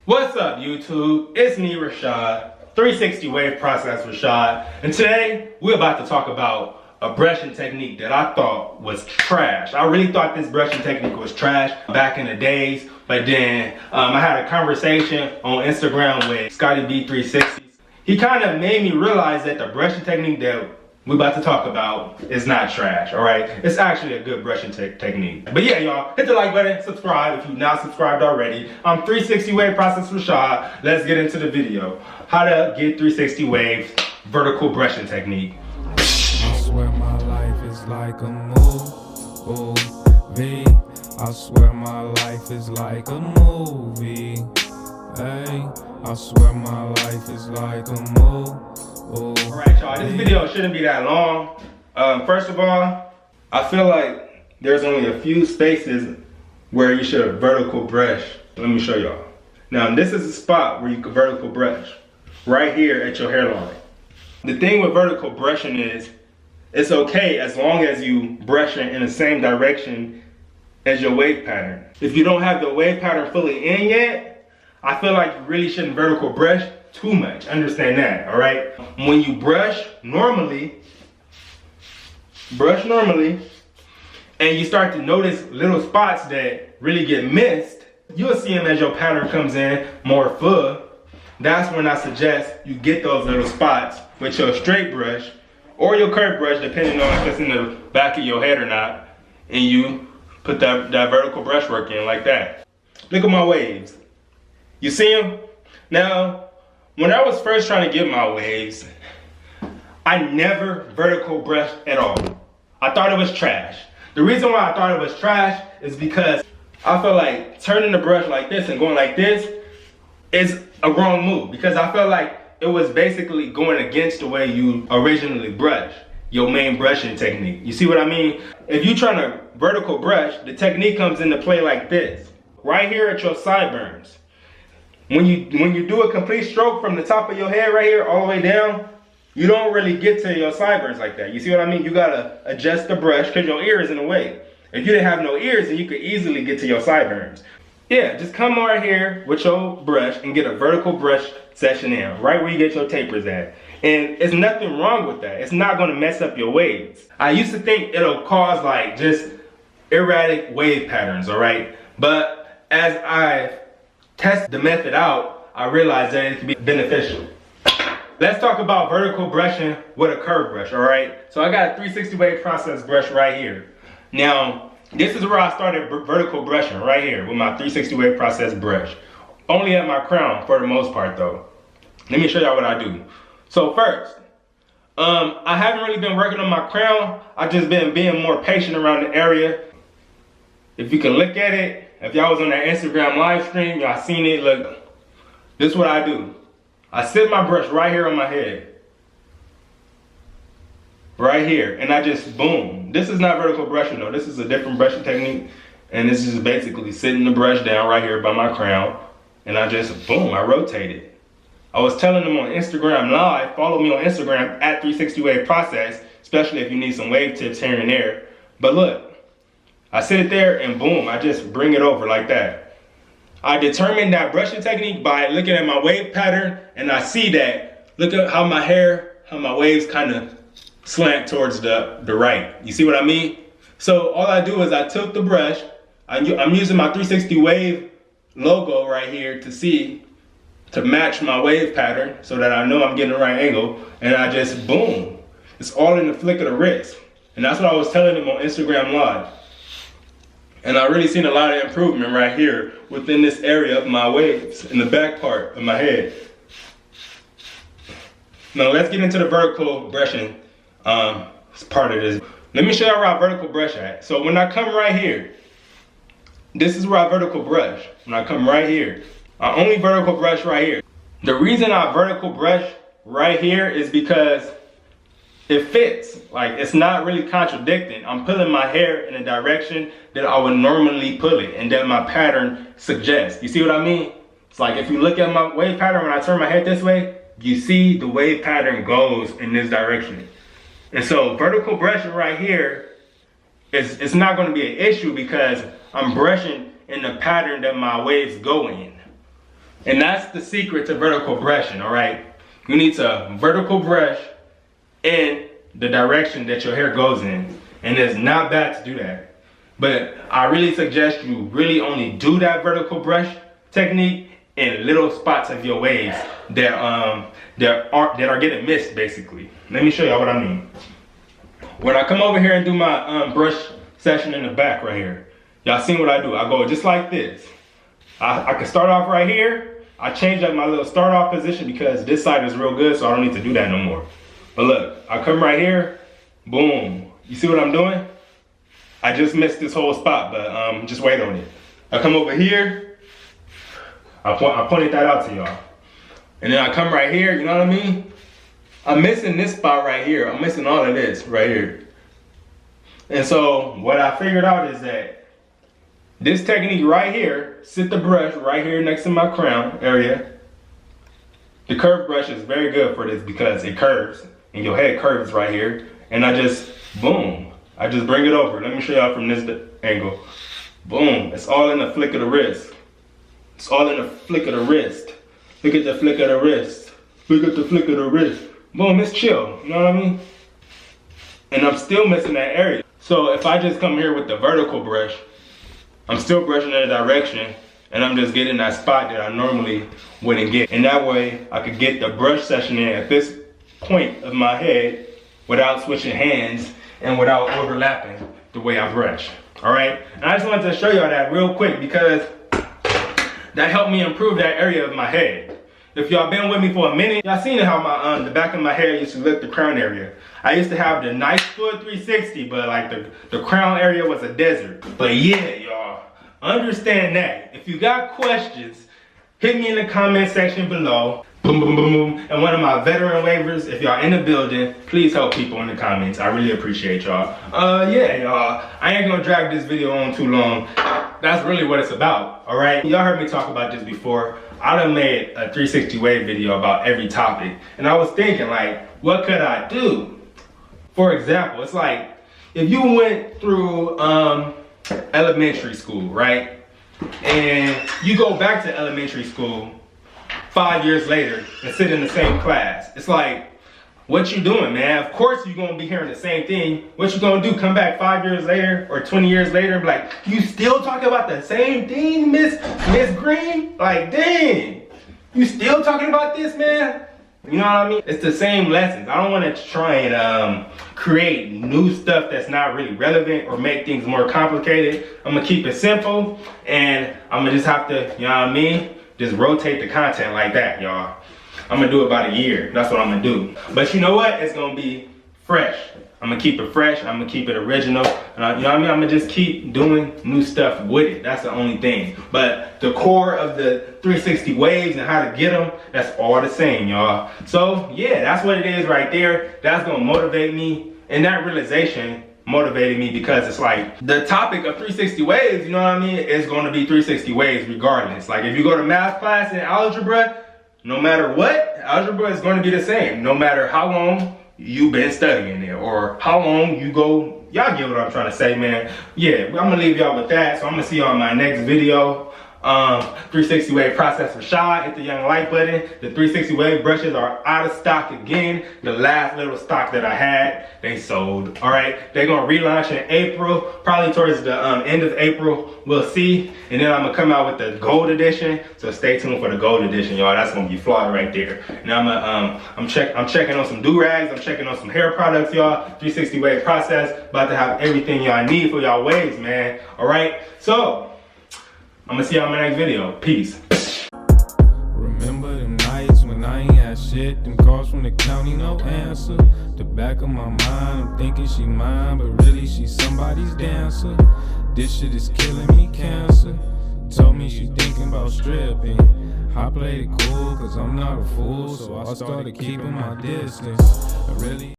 What's up, YouTube? It's me, Rashad, 360 Wave Process Rashad, and today we're about to talk about a brushing technique that I thought was trash. I really thought this brushing technique was trash back in the days, but then I had a conversation on Instagram with Scotty B360. He kind of made me realize that the brushing technique that we're about to talk about is not trash, all right? It's actually a good brushing technique. But yeah, y'all, hit the like button, subscribe if you've not subscribed already. I'm 360 Wave Process Rashad. Let's get into the video. How to get 360 Wave vertical brushing technique. I swear my life is like a movie. I swear my life is like a movie. Hey, I swear my life is like a movie. Alright, y'all, this video shouldn't be that long. First of all, I feel like there's only a few spaces where you should vertical brush. Let me show y'all. Now, this is a spot where you can vertical brush, right here at your hairline. The thing with vertical brushing is, it's okay as long as you brush it in the same direction as your wave pattern. If you don't have the wave pattern fully in yet, I feel like you really shouldn't vertical brush too much. Understand that, all right? When you brush normally, and you start to notice little spots that really get missed, you'll see them as your pattern comes in more full. That's when I suggest you get those little spots with your straight brush or your curved brush, depending on if it's in the back of your head or not, and you put that vertical brush work in like that. Look at my waves. You see them? Now, when I was first trying to get my waves, I never vertical brushed at all. I thought it was trash. The reason why I thought it was trash is because I felt like turning the brush like this and going like this is a wrong move, because I felt like it was basically going against the way you originally brush, your main brushing technique. You see what I mean? If you're trying to vertical brush, the technique comes into play like this, right here at your sideburns. When you do a complete stroke from the top of your head right here all the way down, you don't really get to your sideburns like that. You see what I mean? You gotta adjust the brush because your ear is in the way. If you didn't have no ears, then you could easily get to your sideburns. Yeah, just come right here with your brush and get a vertical brush session in, right where you get your tapers at. And there's nothing wrong with that. It's not gonna mess up your waves. I used to think it'll cause like just erratic wave patterns, all right? But as I test the method out, I realized that it can be beneficial. Let's talk about vertical brushing with a curved brush, all right? So I got a 360 Wave Process brush right here. Now, this is where I started vertical brushing, right here with my 360 Wave Process brush. Only at my crown for the most part though. Let me show y'all what I do. So first, I haven't really been working on my crown. I've just been being more patient around the area. If you can look at it, if y'all was on that Instagram live stream, y'all seen it, look, this is what I do. I sit my brush right here on my head. Right here, and I just boom. This is not vertical brushing though, this is a different brushing technique. And this is basically sitting the brush down right here by my crown, and I just boom, I rotate it. I was telling them on Instagram live, follow me on Instagram at 360 Wave Process, especially if you need some wave tips here and there. But look, I sit it there and boom, I just bring it over like that. I determine that brushing technique by looking at my wave pattern, and I see that, look at how my hair, how my waves kind of slant towards the right. You see what I mean? So all I do is I tilt the brush. I'm using my 360 Wave logo right here to match my wave pattern so that I know I'm getting the right angle, and I just boom. It's all in the flick of the wrist. And that's what I was telling them on Instagram Live. And I really seen a lot of improvement right here within this area of my waves in the back part of my head. Now let's get into the vertical brushing part of this. Let me show you where I vertical brush at. So when I come right here, this is where I vertical brush. When I come right here, I only vertical brush right here. The reason I vertical brush right here is because it fits. Like, it's not really contradicting. I'm pulling my hair in a direction that I would normally pull it and that my pattern suggests. You see what I mean? It's like if you look at my wave pattern, when I turn my head this way, you see the wave pattern goes in this direction. And so vertical brushing right here it's not going to be an issue because I'm brushing in the pattern that my waves go in. And that's the secret to vertical brushing, all right? You need to vertical brush in the direction that your hair goes in. And it's not bad to do that. But I really suggest you really only do that vertical brush technique in little spots of your waves that are getting missed, basically. Let me show y'all what I mean. When I come over here and do my brush session in the back right here, y'all seen what I do? I go just like this. I can start off right here. I change up my little start off position because this side is real good, so I don't need to do that no more. But look, I come right here, boom. You see what I'm doing? I just missed this whole spot, but just wait on it. I come over here, I pointed that out to y'all. And then I come right here, you know what I mean? I'm missing this spot right here. I'm missing all of this right here. And so what I figured out is that this technique right here, sit the brush right here next to my crown area. The curved brush is very good for this because it curves and your head curves right here. And I just, boom, I just bring it over. Let me show y'all from this angle. Boom, it's all in the flick of the wrist. It's all in the flick of the wrist. Look at the flick of the wrist. Look at the flick of the wrist. Boom, it's chill, you know what I mean? And I'm still missing that area. So if I just come here with the vertical brush, I'm still brushing in a direction and I'm just getting that spot that I normally wouldn't get. And that way I could get the brush session in at this point of my head without switching hands and without overlapping the way I brush, all right? And I just wanted to show y'all that real quick because that helped me improve that area of my head. If y'all been with me for a minute, y'all seen how my the back of my hair used to look the crown area. I used to have the nice full 360, but like the crown area was a desert. But yeah, y'all, understand that. If you got questions, hit me in the comment section below. Boom, boom, boom, boom. And one of my veteran waivers, if y'all in the building, please help people in the comments. I really appreciate y'all. Yeah, y'all, I ain't gonna drag this video on too long. That's really what it's about, all right? Y'all heard me talk about this before. I done made a 360 wave video about every topic. And I was thinking, like, what could I do? For example, it's like, if you went through elementary school, right? And you go back to elementary school 5 years later and sit in the same class. It's like, what you doing, man? Of course you're gonna be hearing the same thing. What you gonna do, come back 5 years later or 20 years later and be like, you still talking about the same thing, Miss Green? Like, dang, you still talking about this, man? You know what I mean? It's the same lessons. I don't wanna try and create new stuff that's not really relevant or make things more complicated. I'm gonna keep it simple and I'm gonna just have to, you know what I mean? Just rotate the content like that, y'all. I'm gonna do it about a year. That's what I'm gonna do. But you know what? It's gonna be fresh. I'm gonna keep it fresh. I'm gonna keep it original. And you know what I mean? I'm gonna just keep doing new stuff with it. That's the only thing. But the core of the 360 waves and how to get them, that's all the same, y'all. So yeah, that's what it is right there. That's gonna motivate me. And that realization motivated me because it's like the topic of 360 waves, you know what I mean? Is gonna be 360 waves regardless. Like if you go to math class and algebra, no matter what, algebra is going to be the same. No matter how long you've been studying it or how long you go. Y'all get what I'm trying to say, man. Yeah, I'm going to leave y'all with that. So I'm going to see y'all in my next video. 360 wave process for Shy. Hit the young like button. The 360 wave brushes are out of stock again. The last little stock that I had, they sold. All right, they're gonna relaunch in April, probably towards the end of April. We'll see. And then I'm gonna come out with the gold edition. So stay tuned for the gold edition, y'all. That's gonna be fly right there. Now I'm checking on some do-rags. I'm checking on some hair products, y'all. 360 wave process. About to have everything y'all need for y'all waves, man. All right, so I'm gonna see y'all in my next video. Peace. Remember them nights when I ain't had shit, them calls from the county, no answer. The back of my mind, I'm thinking she mine, but really she's somebody's dancer. This shit is killing me, cancer. Told me she thinking about stripping. I played it cool, cause I'm not a fool, so I started keeping my distance. I really